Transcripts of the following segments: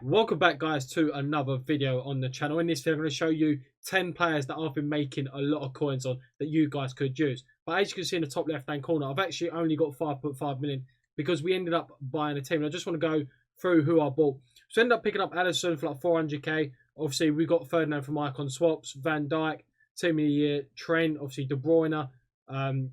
Welcome back, guys, to another video on the channel. In this video, I'm going to show you 10 players that I've been making a lot of coins on that you guys could use. But as you can see in the top left-hand corner, I've actually only got 5.5 million because we ended up buying a team. And I just want to go through who I bought. So I ended up picking up Madison for like 400k. Obviously, we got Ferdinand from Icon Swaps, Van Dijk, Team of the Year, Trent, obviously De Bruyne,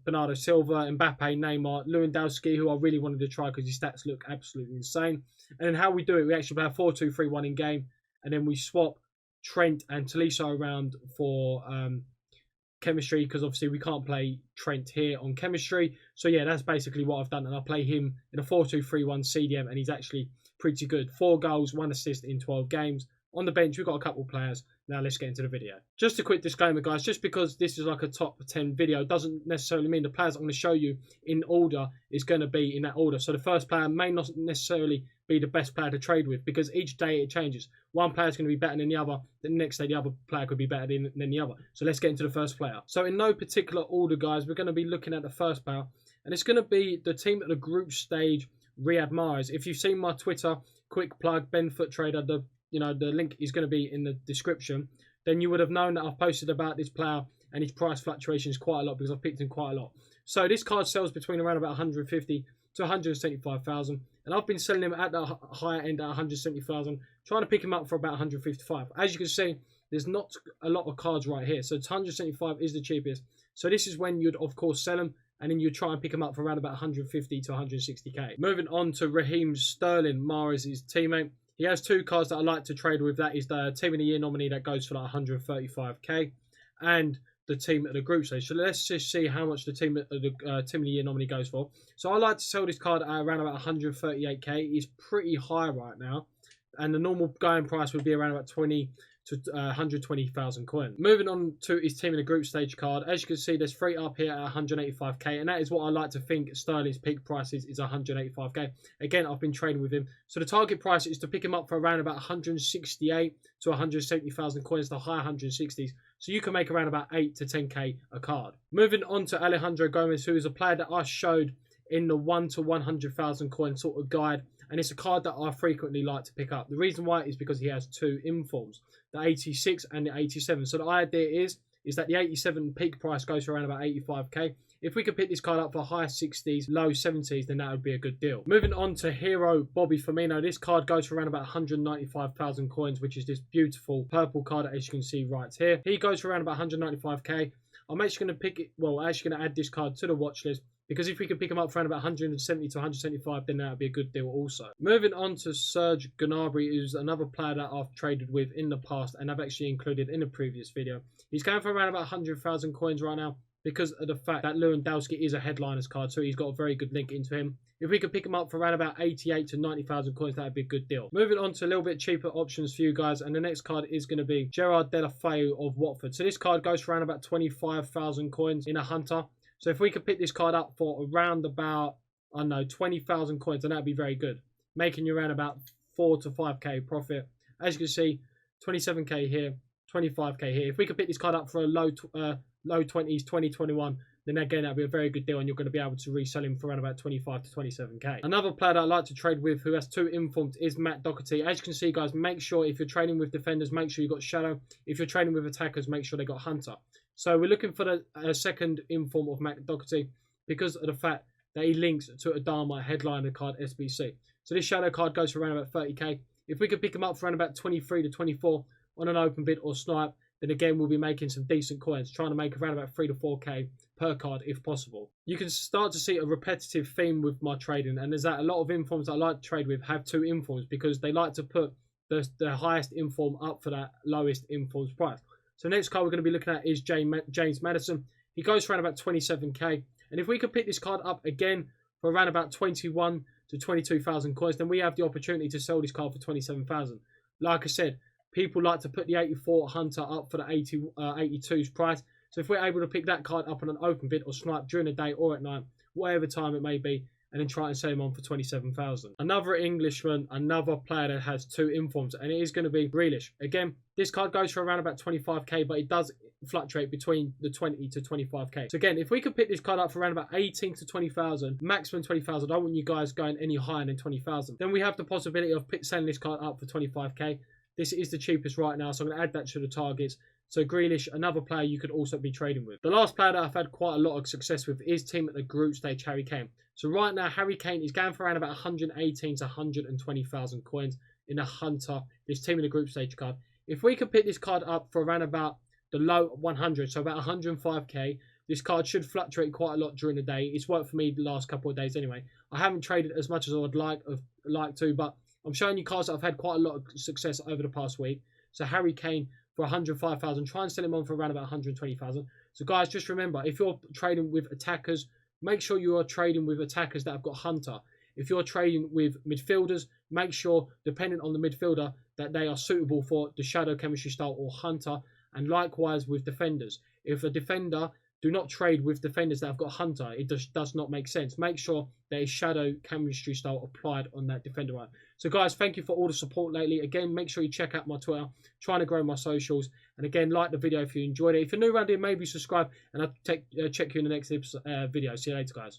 Bernardo Silva, Mbappe, Neymar, Lewandowski, who I really wanted to try because his stats look absolutely insane. And then how we do it, we actually play a 4-2-3-1 in game, and then we swap Trent and Tolisso around for chemistry, because obviously we can't play Trent here on chemistry. So yeah, that's basically what I've done, and I play him in a 4-2-3-1 CDM, and he's actually pretty good. 4 goals, 1 assist in 12 games. On the bench, we've got a couple of players. Now let's get into the video. Just a quick disclaimer, guys. Just because this is like a top 10 video doesn't necessarily mean the players I'm going to show you in order is going to be in that order. So the first player may not necessarily be the best player to trade with, because each day it changes. One player is going to be better than the other. The next day, the other player could be better than the other. So let's get into the first player. So in no particular order, guys, we're going to be looking at the first player. And it's going to be the team at the group stage, Riyad Mahrez. If you've seen my Twitter, quick plug, Ben Foot Trader, the link is going to be in the description, then you would have known that I've posted about this player and his price fluctuations quite a lot, because I've picked him quite a lot. So this card sells between around about 150 to 175,000, and I've been selling him at the higher end at 170,000, trying to pick him up for about 155. As you can see, there's not a lot of cards right here, so 175 is the cheapest. So this is when you'd of course sell them, and then you try and pick him up for around about 150 to 160k. Moving on to Raheem Sterling, Mahrez's teammate. He has 2 cards that I like to trade with. That is the Team of the Year nominee that goes for like 135k, and the team at the group stage. So let's just see how much the team of the Year nominee goes for. So I like to sell this card at around about 138k. It's pretty high right now, and the normal going price would be around about 20 to 120,000 coins. Moving on to his team in the group stage card, as you can see, there's 3 up here at 185k, and that is what I like to think Sterling's peak price is 185k. Again, I've been trading with him, so the target price is to pick him up for around about 168 to 170,000 coins, the high 160s. So you can make around about 8 to 10k a card. Moving on to Alejandro Gomez, who is a player that I showed in the 1 to 100,000 coin sort of guide, and it's a card that I frequently like to pick up. The reason why is because he has 2 informs, the 86 and the 87. So the idea is that the 87 peak price goes for around about 85k. If we could pick this card up for high 60s, low 70s, then that would be a good deal. Moving on to Hero Bobby Firmino. This card goes for around about 195,000 coins, which is this beautiful purple card, as you can see right here. He goes for around about 195k. I'm actually going to pick it, well, actually going to add this card to the watch list, because if we can pick him up for around about 170 to 175, then that would be a good deal also. Moving on to Serge Gnabry, who's another player that I've traded with in the past, and I've actually included in a previous video. He's going for around about 100,000 coins right now, because of the fact that Lewandowski is a headliners card, so he's got a very good link into him. If we could pick him up for around about 88 to 90,000 coins, that would be a good deal. Moving on to a little bit cheaper options for you guys, and the next card is going to be Gerard Deulofeu of Watford. So this card goes for around about 25,000 coins in a Hunter. So if we could pick this card up for around about, I don't know, 20,000 coins, then that would be very good, making you around about 4 to 5k profit. As you can see, 27k here, 25k here. If we could pick this card up for a low 20s, 2021, then again, that'd be a very good deal, and you're going to be able to resell him for around about 25 to 27k. Another player that I like to trade with who has 2 informs is Matt Doherty. As you can see, guys, make sure if you're trading with defenders, make sure you've got Shadow. If you're trading with attackers, make sure they got Hunter. So we're looking for the second inform of Matt Doherty, because of the fact that he links to Adama headliner card SBC. So this Shadow card goes for around about 30k. If we could pick him up for around about 23 to 24 on an open bid or snipe, then again, we'll be making some decent coins, trying to make around about 3 to 4k per card if possible. You can start to see a repetitive theme with my trading, and there's that a lot of informs that I like to trade with have 2 informs, because they like to put the highest inform up for that lowest informs price. So next card we're going to be looking at is James Madison. He goes for around about 27k, and if we could pick this card up again for around about 21 to 22,000 coins, then we have the opportunity to sell this card for 27,000. Like I said, people like to put the 84 Hunter up for the 82's price. So if we're able to pick that card up on an open bid or snipe during the day or at night, whatever time it may be, and then try and sell him on for 27,000. Another Englishman, another player that has 2 informs, and it is going to be Grealish. Again, this card goes for around about 25k, but it does fluctuate between the 20 to 25k. So again, if we could pick this card up for around about 18 to 20,000, maximum 20,000, I don't want you guys going any higher than 20,000. Then we have the possibility of selling this card up for 25k. This is the cheapest right now, so I'm going to add that to the targets. So Grealish, another player you could also be trading with. The last player that I've had quite a lot of success with is team at the group stage, Harry Kane. So right now, Harry Kane is going for around about 118 to 120,000 coins in a Hunter, this team in the group stage card. If we could pick this card up for around about the low 100, so about 105k, this card should fluctuate quite a lot during the day. It's worked for me the last couple of days anyway. I haven't traded as much as I would like to, but I'm showing you cards that I've had quite a lot of success over the past week. So Harry Kane for 105,000. Try and sell him on for around about 120,000. So guys, just remember, if you're trading with attackers, make sure you are trading with attackers that have got Hunter. If you're trading with midfielders, make sure, depending on the midfielder, that they are suitable for the Shadow Chemistry style or Hunter. And likewise with defenders. If a defender, do not trade with defenders that have got Hunter. It just does not make sense. Make sure there is Shadow Chemistry style applied on that defender. So guys, thank you for all the support lately. Again, make sure you check out my Twitter. Trying to grow my socials. And again, like the video if you enjoyed it. If you're new around here, maybe subscribe. And I'll check you in the next video. See you later, guys.